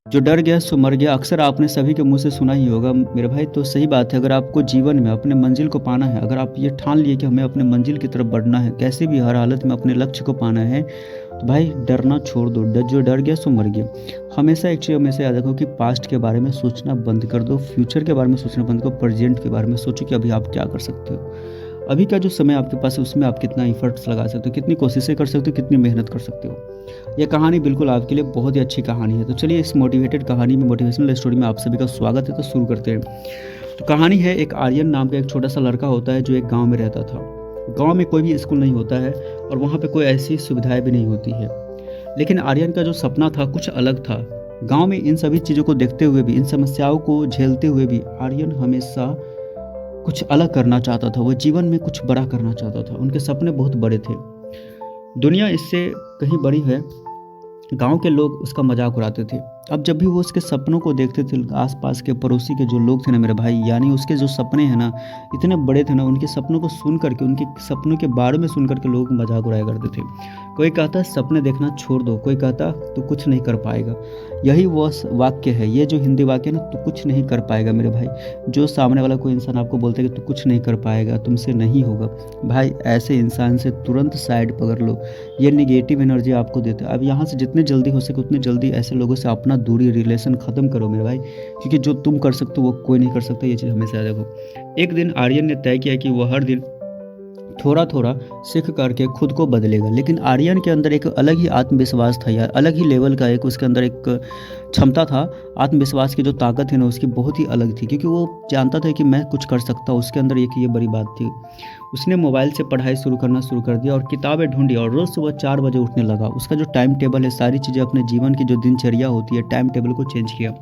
जो डर गया सो मर गया, अक्सर आपने सभी के मुँह से सुना ही होगा मेरे भाई। तो सही बात है, अगर आपको जीवन में अपने मंजिल को पाना है, अगर आप ये ठान लिए कि हमें अपने मंजिल की तरफ बढ़ना है, कैसे भी हर हालत में अपने लक्ष्य को पाना है, तो भाई डरना छोड़ दो। जो डर गया सो मर गया। हमेशा एक चीज़ हमेशा याद रखो कि पास्ट के बारे में सोचना बंद कर दो, फ्यूचर के बारे में सोचना बंद करो, प्रेजेंट के बारे में सोचो कि अभी आप क्या कर सकते हो। अभी का जो समय आपके पास है उसमें आप कितना एफर्ट्स लगा सकते हो, कितनी कोशिशें कर सकते हो, कितनी मेहनत कर सकते हो। ये कहानी बिल्कुल आपके लिए बहुत ही अच्छी कहानी है। तो चलिए इस मोटिवेटेड कहानी में, मोटिवेशनल स्टोरी में आप सभी का स्वागत है। तो शुरू करते हैं। तो कहानी है, एक आर्यन नाम का एक छोटा सा लड़का होता है जो एक गाँव में रहता था। गाँव में कोई भी स्कूल नहीं होता है और वहाँ पे कोई ऐसी सुविधाएं भी नहीं होती है। लेकिन आर्यन का जो सपना था कुछ अलग था। गाँव में इन सभी चीज़ों को देखते हुए भी, इन समस्याओं को झेलते हुए भी आर्यन हमेशा कुछ अलग करना चाहता था। वो जीवन में कुछ बड़ा करना चाहता था। उनके सपने बहुत बड़े थे। दुनिया इससे कहीं बड़ी है। गांव के लोग उसका मजाक उड़ाते थे। अब जब भी वो उसके सपनों को देखते थे, आसपास के पड़ोसी के जो लोग थे ना मेरे भाई, यानी उसके जो सपने हैं ना इतने बड़े थे ना, उनके सपनों को सुन करके, उनके सपनों के बारे में सुन करके लोग मजाक उड़ाया करते थे। कोई कहता सपने देखना छोड़ दो, कोई कहता तू कुछ नहीं कर पाएगा। यही वो वाक्य है, ये जो हिंदी वाक्य है ना, तू कुछ नहीं कर पाएगा मेरे भाई। जो सामने वाला कोई इंसान आपको बोलता है कि तू कुछ नहीं कर पाएगा, तुमसे नहीं होगा, भाई ऐसे इंसान से तुरंत साइड पकड़ लो। ये निगेटिव एनर्जी आपको देते हैं। अब यहाँ से जितने जल्दी हो सके उतने जल्दी ऐसे लोगों से अपना दूरी, रिलेशन ख़त्म करो मेरे भाई, क्योंकि जो तुम कर सकते हो वो कोई नहीं कर सकता। ये चीज़ हमेशा याद रखो। एक दिन आर्यन ने तय किया कि वो हर दिन थोड़ा थोड़ा सीख करके खुद को बदलेगा। लेकिन आर्यन के अंदर एक अलग ही आत्मविश्वास था यार, अलग ही लेवल का एक उसके अंदर एक क्षमता था। आत्मविश्वास की जो ताकत है ना उसकी बहुत ही अलग थी, क्योंकि वो जानता था कि मैं कुछ कर सकता हूँ। उसके अंदर एक ये बड़ी बात थी। उसने मोबाइल से पढ़ाई करना शुरू कर दिया और किताबें ढूंढी और रोज़ सुबह 4 बजे उठने लगा। उसका जो टाइम टेबल है, सारी चीज़ें, अपने जीवन की जो दिनचर्या होती है, टाइम टेबल को चेंज किया।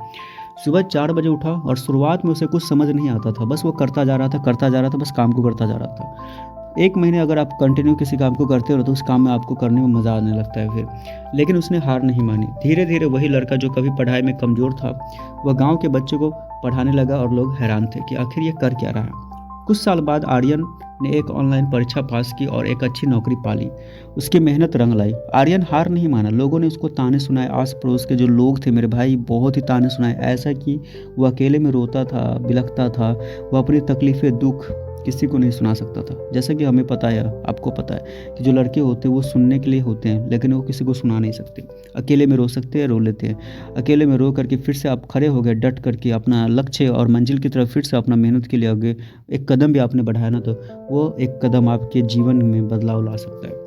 सुबह 4 बजे उठा और शुरुआत में उसे कुछ समझ नहीं आता था। बस वो करता जा रहा था, करता जा रहा था, बस काम को करता जा रहा था। 1 महीने अगर आप कंटिन्यू किसी काम को करते हो तो उस काम में आपको करने में मज़ा आने लगता है फिर। लेकिन उसने हार नहीं मानी। धीरे धीरे वही लड़का जो कभी पढ़ाई में कमज़ोर था, वह गांव के बच्चों को पढ़ाने लगा और लोग हैरान थे कि आखिर ये कर क्या रहा है। कुछ साल बाद आर्यन ने एक ऑनलाइन परीक्षा पास की और एक अच्छी नौकरी पाली। उसकी मेहनत रंग लाई। आर्यन हार नहीं माना। लोगों ने उसको ताने सुनाए। आस पड़ोस के जो लोग थे मेरे भाई, बहुत ही ताने सुनाए, ऐसा कि वो अकेले में रोता था, बिलखता था। वो अपनी तकलीफ़ें, दुख किसी को नहीं सुना सकता था। जैसा कि हमें पता है, आपको पता है कि जो लड़के होते हैं वो सुनने के लिए होते हैं, लेकिन वो किसी को सुना नहीं सकते। अकेले में रो सकते हैं, रो लेते हैं। अकेले में रो करके फिर से आप खड़े हो गए, डट करके अपना लक्ष्य और मंजिल की तरफ फिर से अपना मेहनत के लिए आगे एक कदम भी आपने बढ़ाया ना, तो वो एक कदम आपके जीवन में बदलाव ला सकता है।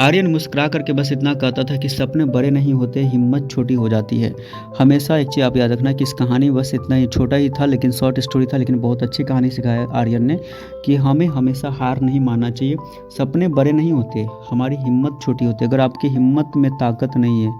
आर्यन मुस्कुरा करके बस इतना कहता था कि सपने बड़े नहीं होते, हिम्मत छोटी हो जाती है। हमेशा एक चीज़ आप याद रखना कि इस कहानी बस इतना ही छोटा ही था, लेकिन शॉर्ट स्टोरी था, लेकिन बहुत अच्छी कहानी सिखाया आर्यन ने कि हमें हमेशा हार नहीं मानना चाहिए। सपने बड़े नहीं होते, हमारी हिम्मत छोटी होती है। अगर आपकी हिम्मत में ताकत नहीं है,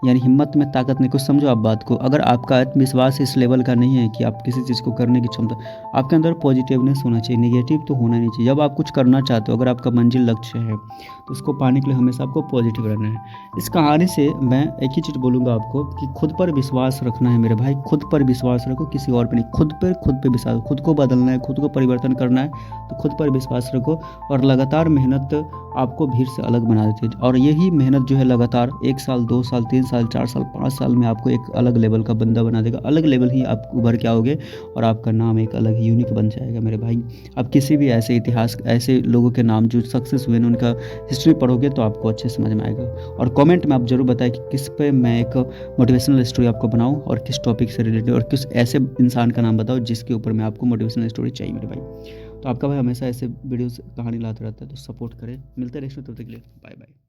यानी हिम्मत में ताकत नहीं, कुछ समझो आप बात को। अगर आपका आत्मविश्वास इस लेवल का नहीं है कि आप किसी चीज़ को करने की क्षमता, आपके अंदर पॉजिटिवनेस होना चाहिए, नेगेटिव तो होना नहीं चाहिए। जब आप कुछ करना चाहते हो, अगर आपका मंजिल लक्ष्य है, तो उसको पाने के लिए हमेशा आपको पॉजिटिव रहना है। इस कहानी से मैं एक ही चीज़ बोलूँगा आपको कि खुद पर विश्वास रखना है मेरे भाई। खुद पर विश्वास रखो, किसी और पे नहीं। खुद पे विश्वास, खुद को बदलना है, खुद को परिवर्तन करना है, तो खुद पर विश्वास रखो। और लगातार मेहनत आपको भीड़ से अलग बना देती है। और यही मेहनत जो है लगातार 1 साल, 2 साल, 3 साल, 4 साल, 5 साल में आपको एक अलग लेवल का बंदा बना देगा। अलग लेवल ही आप उभर के आओगे और आपका नाम एक अलग यूनिक बन जाएगा मेरे भाई। आप किसी भी ऐसे इतिहास, ऐसे लोगों के नाम जो सक्सेस हुए हैं, उनका हिस्ट्री पढ़ोगे तो आपको अच्छे समझ में आएगा। और कमेंट में आप ज़रूर बताएं कि किस पे मैं एक मोटिवेशनल स्टोरी आपको बनाऊं और किस टॉपिक से रिलेटेड, और किस ऐसे इंसान का नाम बताओ जिसके ऊपर मैं आपको मोटिवेशनल स्टोरी चाहिए मेरे भाई। तो आपका भाई हमेशा ऐसे वीडियोस, कहानी लाता रहता है, तो सपोर्ट करें। मिलते हैं नेक्स्ट में, तब तक के लिए बाय बाय।